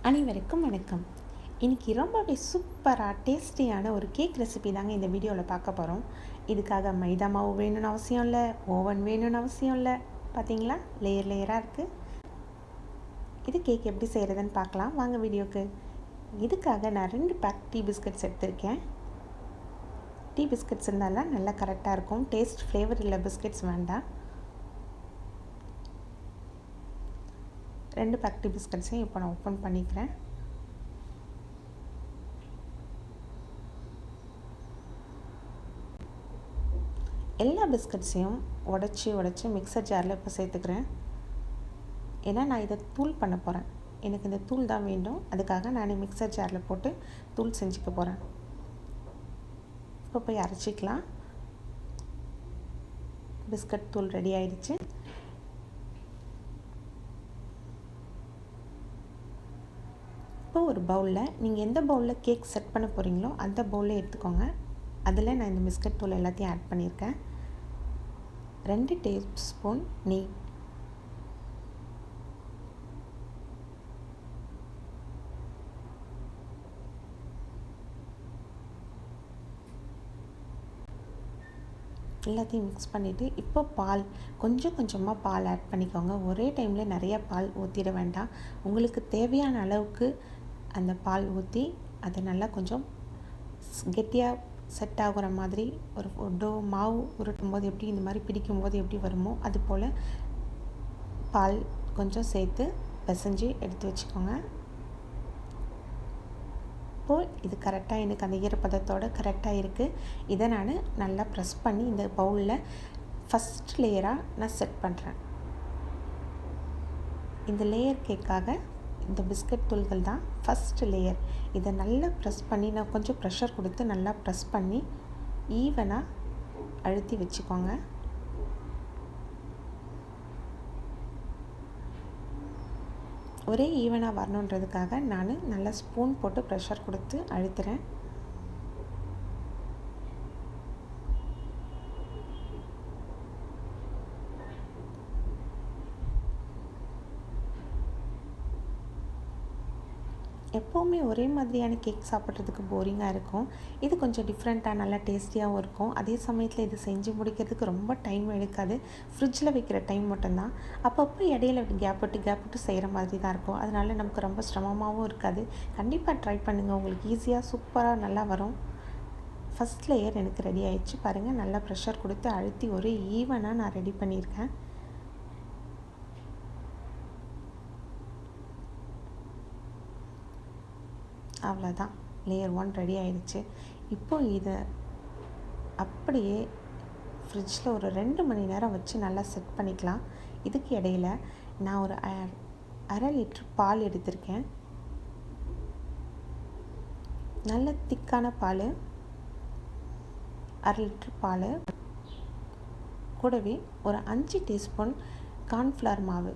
அனைவருக்கும் வணக்கம். இன்றைக்கி ரொம்பவே சூப்பராக டேஸ்டியான ஒரு கேக் ரெசிபி தாங்க இந்த வீடியோவில் பார்க்க போகிறோம். இதுக்காக மைதா மாவு வேணும்னு அவசியம் இல்லை, ஓவன் வேணும்னு அவசியம் இல்லை. பார்த்தீங்களா, லேயர் லேயராக இருக்குது. இது கேக் எப்படி செய்கிறதுன்னு பார்க்கலாம் வாங்க வீடியோக்கு. இதுக்காக நான் 2 பேக் டீ பிஸ்கட்ஸ் எடுத்திருக்கேன். டீ பிஸ்கட்ஸ் இருந்தாலும் நல்லா கரெக்டாக இருக்கும். டேஸ்ட் ஃப்ளேவர் இல்லை பிஸ்கட்ஸ் வேண்டாம். 2 பேக் டீ பிஸ்கட்ஸையும் இப்போ நான் ஓப்பன் பண்ணிக்கிறேன். எல்லா பிஸ்கட்ஸையும் உடச்சி மிக்சர் ஜாரில் இப்போ சேர்த்துக்கிறேன். ஏன்னா நான் இதை தூள் பண்ண போகிறேன். எனக்கு இந்த தூள் தான் வேண்டும். அதுக்காக நான் மிக்சர் ஜாரில் போட்டு தூள் செஞ்சுக்க போகிறேன். இப்போ போய் அரைச்சிக்கலாம். பிஸ்கட் தூள் ரெடி ஆயிடுச்சு. இப்போ ஒரு பவுலில் நீங்கள் எந்த பவுலில் கேக் செட் பண்ண போகிறீங்களோ அந்த பவுலில் எடுத்துக்கோங்க. அதில் நான் இந்த பிஸ்கட் தூள் எல்லாத்தையும் ஆட் பண்ணியிருக்கேன். 2 டேபிள் ஸ்பூன் நெய், எல்லாத்தையும் மிக்ஸ் பண்ணிவிட்டு இப்போ பால் கொஞ்சம் கொஞ்சமாக பால் ஆட் பண்ணிக்கோங்க. ஒரே டைமில் நிறைய பால் ஊற்றிட வேண்டாம். உங்களுக்கு தேவையான அளவுக்கு அந்த பால் ஊற்றி அதை நல்லா கொஞ்சம் கெட்டியாக செட் ஆகுற மாதிரி ஒரு மாவு உருட்டும் போது எப்படி இந்த மாதிரி பிடிக்கும்போது எப்படி வருமோ அது போல் பால் கொஞ்சம் சேர்த்து பிசைஞ்சு எடுத்து வச்சுக்கோங்க. இப்போது இது கரெக்டாக எனக்கு அந்த ஈரப்பதத்தோடு கரெக்டாக இருக்குது. இதை நான் நல்லா ப்ரெஸ் பண்ணி இந்த பவுலில் ஃபஸ்ட் லேயராக நான் செட் பண்ணுறேன். இந்த லேயர் கேக்காக இந்த பிஸ்கட் தூள்கள் தான் ஃபஸ்ட் லேயர். இதை நல்லா ப்ரெஸ் பண்ணி நான் கொஞ்சம் ப்ரெஷர் கொடுத்து நல்லா ப்ரெஸ் பண்ணி ஈவனாக அழுத்தி வச்சுக்கோங்க. ஒரே ஈவனாக வரணுன்றதுக்காக நான் நல்லா ஸ்பூன் போட்டு ப்ரெஷர் கொடுத்து அழுத்துறேன். எப்போவுமே ஒரே மாதிரியான கேக் சாப்பிட்றதுக்கு போரிங்காக இருக்கும். இது கொஞ்சம் டிஃப்ரெண்ட்டாக நல்லா டேஸ்டியாகவும் இருக்கும். அதே சமயத்தில் இது செஞ்சு முடிக்கிறதுக்கு ரொம்ப டைம் எடுக்காது. ஃப்ரிட்ஜில் வைக்கிற டைம் மட்டும்தான். அப்பப்போ இடையில கேப் விட்டு செய்கிற மாதிரி தான் இருக்கும். அதனால நமக்கு ரொம்ப சிரமமாகவும் இருக்காது. கண்டிப்பாக ட்ரை பண்ணுங்கள். உங்களுக்கு ஈஸியாக சூப்பராக நல்லா வரும். ஃபஸ்ட் லேயர் எனக்கு ரெடி ஆயிடுச்சு. பாருங்கள், நல்லா ப்ரெஷர் கொடுத்து அழுத்தி ஒரே ஈவனாக நான் ரெடி பண்ணியிருக்கேன். அவ்வளோதான், லேயர் 1 ரெடி ஆயிடுச்சு. இப்போது இதை அப்படியே ஃப்ரிட்ஜில் ஒரு 2 மணி நேரம் வச்சு நல்லா செட் பண்ணிக்கலாம். இதுக்கு இடையில் நான் ஒரு அரை லிட்டர் பால் எடுத்திருக்கேன். நல்ல திக்கான பால், அரை லிட்டர் பால் கூடவே ஒரு 5 டீஸ்பூன் கார்ன்ஃப்ளவர் மாவு.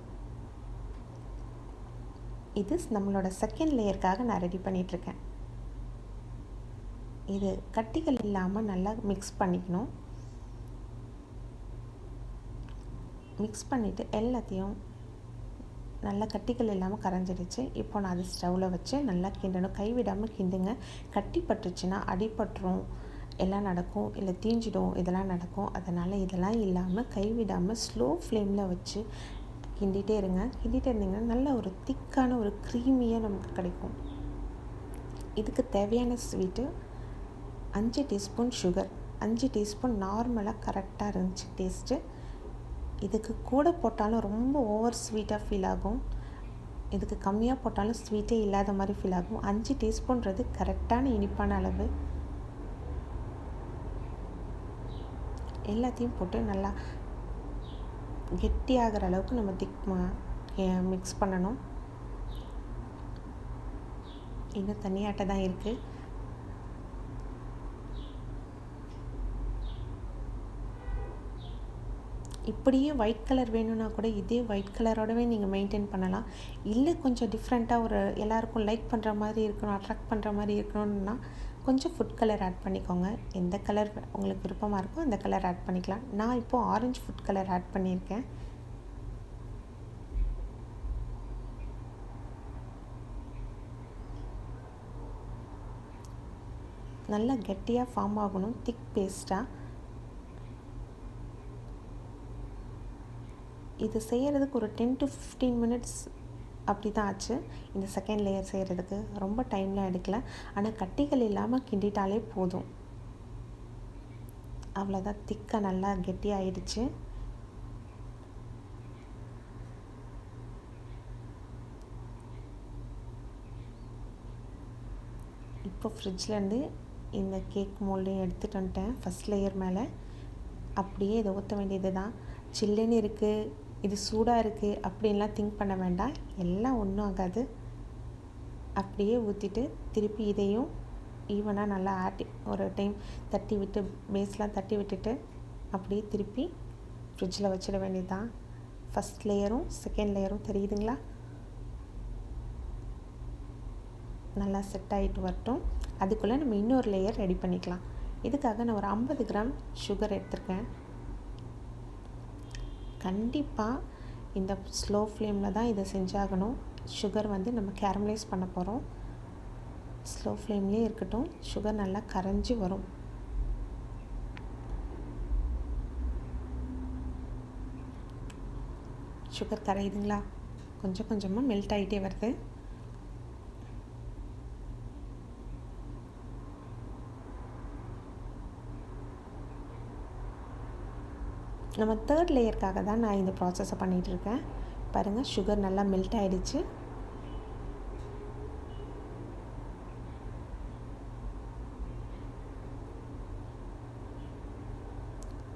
இது நம்மளோட செகண்ட் லேயருக்காக நான் ரெடி பண்ணிகிட்ருக்கேன். இது கட்டிகள் இல்லாமல் நல்லா மிக்ஸ் பண்ணிக்கணும். மிக்ஸ் பண்ணிவிட்டு எல்லாத்தையும் நல்லா கட்டிகள் இல்லாமல் கரைஞ்சிடுச்சு. இப்போ நான் அது ஸ்டவ்வில் வச்சு நல்லா கிண்டணும். கைவிடாமல் கிண்டுங்க. கட்டி பட்டுச்சுன்னா அடிபட்டுரும், எல்லாம் நடக்கும், இல்லை தீஞ்சிடும், இதெல்லாம் நடக்கும். அதனால் இதெல்லாம் இல்லாமல் கைவிடாமல் ஸ்லோ ஃப்ளேமில் வச்சு கிண்டிகிட்டே இருங்க. கிண்டிகிட்டே இருந்தீங்கன்னா நல்ல ஒரு திக்கான ஒரு க்ரீமியாக நமக்கு கிடைக்கும். இதுக்கு தேவையான ஸ்வீட்டு 5 டீஸ்பூன் சுகர், 5 டீஸ்பூன் நார்மலாக கரெக்டாக இருந்துச்சு டேஸ்ட்டு. இதுக்கு கூட போட்டாலும் ரொம்ப ஓவர் ஸ்வீட்டாக ஃபீல் ஆகும். இதுக்கு கம்மியாக போட்டாலும் ஸ்வீட்டே இல்லாத மாதிரி ஃபீல் ஆகும். 5 டீஸ்பூன்றது கரெக்டான இனிப்பான அளவு. எல்லாத்தையும் போட்டு நல்லா கெட்டியாகிற அளவுக்கு நம்ம மிக்ஸ் பண்ணணும். இன்னும் தனியாட்ட தான் இருக்குது. இப்படியே ஒயிட் கலர் வேணும்னா கூட இதே ஒயிட் கலரோடவே நீங்கள் மெயின்டைன் பண்ணலாம். இல்லை கொஞ்சம் டிஃப்ரெண்ட்டாக ஒரு எல்லாருக்கும் லைக் பண்ணுற மாதிரி இருக்கணும், அட்ராக்ட் பண்ணுற மாதிரி இருக்கணும்னா கொஞ்சம் ஃபுட் கலர் ஆட் பண்ணிக்கோங்க. எந்த கலர் உங்களுக்கு விருப்பமாக இருக்கோ அந்த கலர் ஆட் பண்ணிக்கலாம். நான் இப்போது ஆரஞ்சு ஃபுட் கலர் ஆட் பண்ணியிருக்கேன். நல்லா கெட்டியாக ஃபார்ம் ஆகணும், திக் பேஸ்ட்டாக. இது செய்கிறதுக்கு ஒரு 10 to 15 மினிட்ஸ் அப்படி தான் ஆச்சு. இந்த செகண்ட் லேயர் செய்கிறதுக்கு ரொம்ப டைம்லாம் எடுக்கல. ஆனால் கட்டிகள் இல்லாமல் கிண்டிட்டாலே போதும். அவ்வளோதான், திக்காக நல்லா கெட்டியாகிடுச்சு. இப்போ ஃப்ரிட்ஜ்லேருந்து இந்த கேக் மோல்டையும் எடுத்துகிட்டு வந்துட்டேன். ஃபஸ்ட் லேயர் மேலே அப்படியே இதை ஊற்ற வேண்டியது தான். சில்லுன்னு இருக்குது, இது சூடாக இருக்குது அப்படின்லாம் திங்க் பண்ண வேண்டாம், எல்லாம் ஒன்றும் ஆகாது. அப்படியே ஊற்றிட்டு திருப்பி இதையும் ஈவனாக நல்லா ஒரு டைம் தட்டி விட்டு, பேஸ்லாம் தட்டி விட்டுட்டு அப்படியே திருப்பி ஃப்ரிட்ஜில் வச்சிட வேண்டியது தான். ஃபஸ்ட் லேயரும் செகண்ட் லேயரும் தெரியுதுங்களா? நல்லா செட் ஆகிட்டு வரட்டும். அதுக்குள்ளே நம்ம இன்னொரு லேயர் ரெடி பண்ணிக்கலாம். இதுக்காக நான் ஒரு 50 கிராம் சுகர் எடுத்திருக்கேன். கண்டிப்பாக இந்த ஸ்லோ ஃப்ளேமில் தான் இதை செஞ்சாகணும். சுகர் வந்து நம்ம கேரமலைஸ் பண்ண போகிறோம். ஸ்லோ ஃப்ளேம்லேயே இருக்கட்டும், சுகர் நல்லா கரைஞ்சி வரும். சுகர் கரையுதுங்களா? கொஞ்சம் கொஞ்சமாக மெல்ட் ஆகிட்டே வருது. நம்ம தேர்ட் லேயருக்காக தான் நான் இந்த ப்ராசஸை பண்ணிகிட்ருக்கேன். பாருங்கள், சுகர் நல்லா மெல்ட் ஆகிடுச்சு.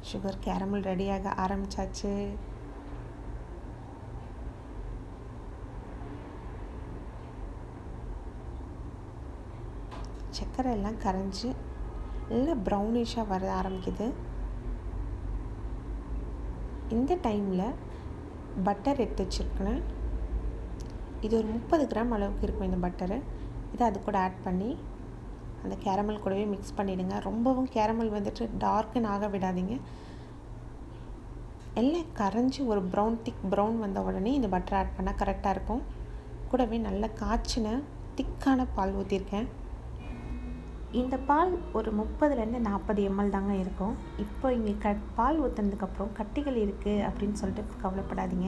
சுகர் கேரமல் ரெடியாக ஆரம்பித்தாச்சு. சர்க்கரை எல்லாம் கரைஞ்சி நல்லா ப்ரௌனிஷாக வர ஆரம்பிக்குது. இந்த டைமில் பட்டர் எடுத்து வச்சுருக்கேன். இது ஒரு 30 கிராம் அளவுக்கு இருக்கும் இந்த பட்டரு. இதை அது கூட ஆட் பண்ணி அந்த கேரமல் கூடவே மிக்ஸ் பண்ணிவிடுங்க. ரொம்பவும் கேரமல் வந்துட்டு டார்க்குன்னு ஆக விடாதீங்க. எல்லாம் கரைஞ்சி ஒரு திக் ப்ரௌன் வந்த உடனே இந்த பட்டர் ஆட் பண்ணால் கரெக்டாக இருக்கும். கூடவே நல்லா காய்ச்சின திக்கான பால் ஊற்றிருக்கேன். இந்த பால் ஒரு 30லேருந்து 40 ml தாங்க இருக்கும். இப்போ இங்கே பால் ஊற்றுனதுக்கப்புறம் கட்டிகள் இருக்குது அப்படின்னு சொல்லிட்டு கவலைப்படாதீங்க.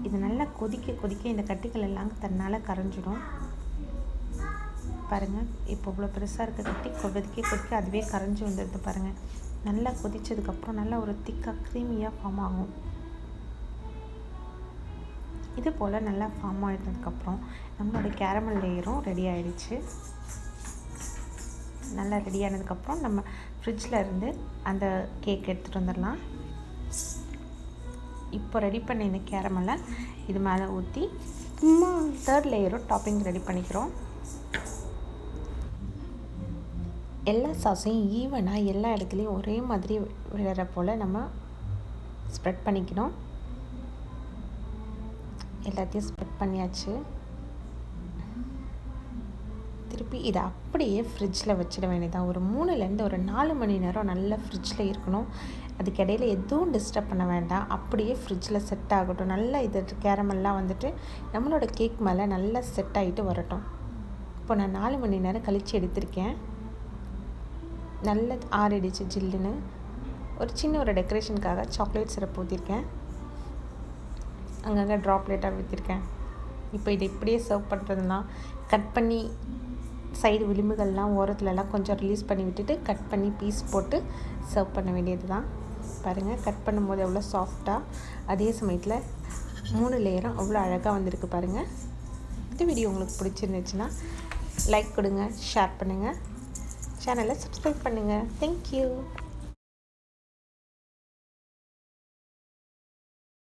இது நல்லா கொதிக்க கொதிக்க இந்த கட்டிகள் எல்லாம் தன்னால் கரைஞ்சிடும். பாருங்கள், இப்போ இவ்வளோ பெருசாக இருக்க கட்டி கொதிக்க கொதிக்க அதுவே கரைஞ்சி வந்துடுது. பாருங்கள், நல்லா கொதித்ததுக்கப்புறம் நல்லா ஒரு திக்காக க்ரீமியாக ஃபார்ம் ஆகும். இது போல் நல்லா ஃபார்ம் ஆகிட்டதுக்கப்புறம் நம்மளோட கேரமல் லேயரும் ரெடி ஆகிடுச்சு. நல்லா ரெடி ஆனதுக்கப்புறம் நம்ம ஃப்ரிட்ஜில் இருந்து அந்த கேக் எடுத்துகிட்டு வந்துடலாம். இப்போ ரெடி பண்ண இந்த கேரமலை இது மேலே ஊற்றி தேர்ட் லேயரும் டாப்பிங் ரெடி பண்ணிக்கிறோம். எல்லா சாஸையும் ஈவனாக எல்லா இடத்துலையும் ஒரே மாதிரி விழுற போல் நம்ம ஸ்ப்ரெட் பண்ணிக்கணும். எல்லாத்தையும் ஸ்ப்ரெட் பண்ணியாச்சு. திருப்பி இதை அப்படியே ஃப்ரிட்ஜில் வச்சிட வேண்டியதான். ஒரு 3லேருந்து ஒரு 4 மணி நேரம் நல்லா ஃப்ரிட்ஜில் இருக்கணும். அதுக்கிடையில் எதுவும் டிஸ்டர்ப் பண்ண வேண்டாம். அப்படியே ஃப்ரிட்ஜில் செட் ஆகட்டும். நல்லா இது கேரமெல்லாம் வந்துட்டு நம்மளோட கேக் மேலே நல்லா செட் ஆகிட்டு வரட்டும். இப்போ நான் 4 மணி நேரம் கழித்து எடுத்திருக்கேன். நல்லா ஆறிடுச்சு ஜில்லுன்னு. ஒரு சின்ன ஒரு டெக்கரேஷனுக்காக சாக்லேட் சிரப் ஊற்றிருக்கேன். அங்கங்கே ட்ராப்லேட்டாக ஊற்றிருக்கேன். இப்போ இதை இப்படியே சர்வ் பண்ணுறதுனா கட் பண்ணி சைடு விளிம்புகள்லாம் ஓரத்துலலாம் கொஞ்சம் ரிலீஸ் பண்ணி விட்டுட்டு கட் பண்ணி பீஸ் போட்டு சர்வ் பண்ண வேண்டியது தான். பாருங்கள், கட் பண்ணும்போது எவ்வளோ சாஃப்டாக, அதே சமயத்தில் 3 லேயரும் அவ்வளோ அழகாக வந்திருக்கு. பாருங்கள், இந்த வீடியோ உங்களுக்கு பிடிச்சிருந்துச்சுன்னா லைக் கொடுங்க, ஷேர் பண்ணுங்கள், சேனலை சப்ஸ்கிரைப் பண்ணுங்கள். தேங்க்யூ.